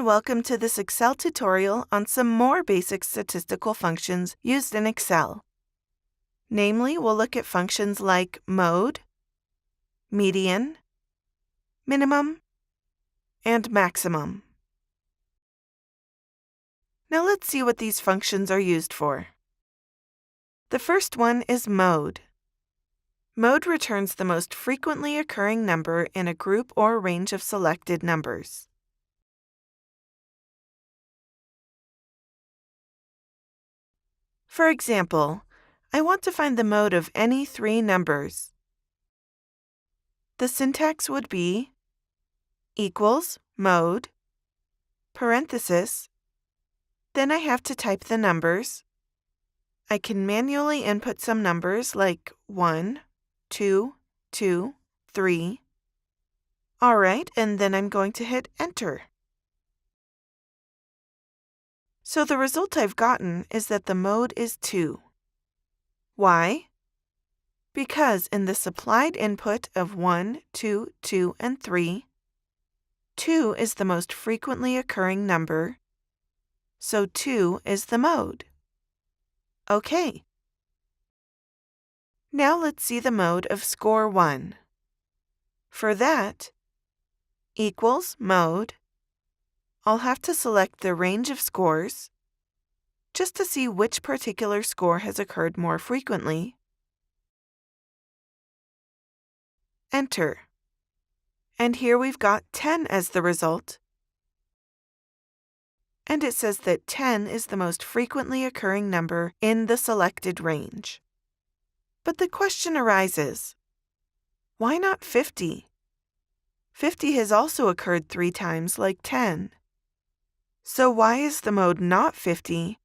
and welcome to this Excel tutorial on some more basic statistical functions used in Excel. Namely, we'll look at functions like mode, median, minimum, and maximum. Now let's see what these functions are used for. The first one is mode. Mode returns the most frequently occurring number in a group or range of selected numbers. For example, I want to find the mode of any three numbers. The syntax would be equals mode, parenthesis, then I have to type the numbers. I can manually input some numbers like 1, 2, 2, 3. All right, and then I'm going to hit enter. So the result I've gotten is that the mode is 2. Why? Because in the supplied input of 1, 2, 2, and 3, 2 is the most frequently occurring number, so 2 is the mode. Okay. Now let's see the mode of score 1. For that, equals mode, I'll have to select the range of scores just to see which particular score has occurred more frequently. Enter. And here we've got 10 as the result. And it says that 10 is the most frequently occurring number in the selected range. But the question arises, why not 50? 50 has also occurred 3 times like 10. So why is the mode not 50,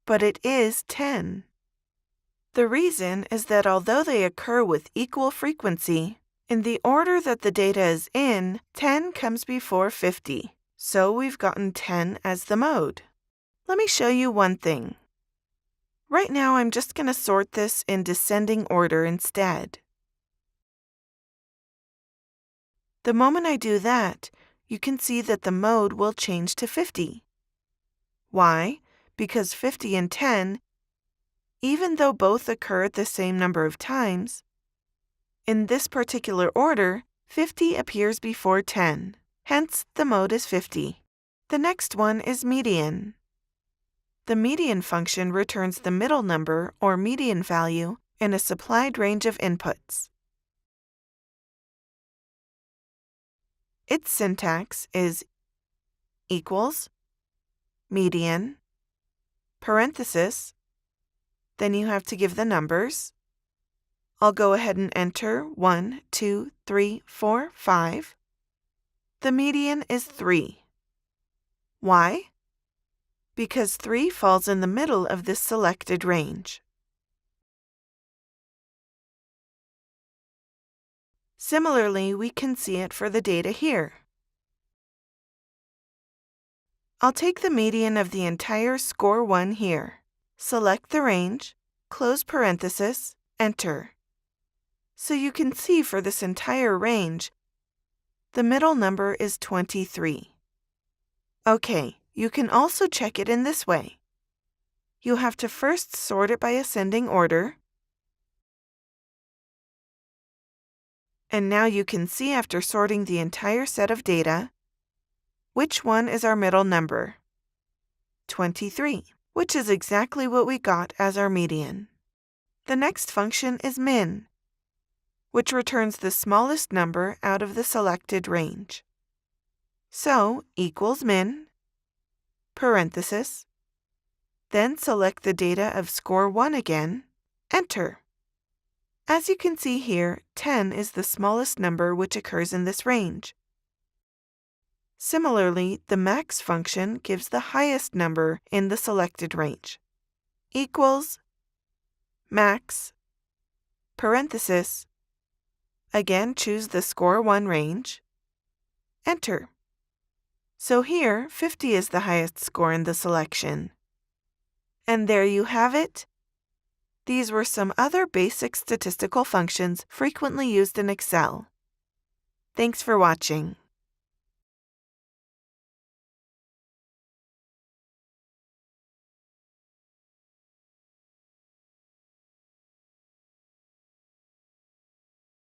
but it is 10? The reason is that although they occur with equal frequency, in the order that the data is in, 10 comes before 50. So we've gotten 10 as the mode. Let me show you one thing. Right now I'm just going to sort this in descending order instead. The moment I do that, you can see that the mode will change to 50. Why? Because 50 and 10, even though both occur the same number of times, in this particular order, 50 appears before 10. Hence, the mode is 50. The next one is median. The median function returns the middle number or median value in a supplied range of inputs. Its syntax is equals, median, parenthesis, then you have to give the numbers. I'll go ahead and enter 1, 2, 3, 4, 5. The median is 3. Why? Because 3 falls in the middle of this selected range. Similarly, we can see it for the data here. I'll take the median of the entire score 1 here. Select the range, close parenthesis, enter. So you can see for this entire range, the middle number is 23. Okay, you can also check it in this way. You have to first sort it by ascending order. And now you can see after sorting the entire set of data, which one is our middle number? 23, which is exactly what we got as our median. The next function is min, which returns the smallest number out of the selected range. So, equals min, parenthesis, then select the data of score 1 again, enter. As you can see here, 10 is the smallest number which occurs in this range. Similarly, the max function gives the highest number in the selected range. Equals, max, parenthesis, again choose the score 1 range, enter. So here, 50 is the highest score in the selection. And there you have it. These were some other basic statistical functions frequently used in Excel. Thanks for watching.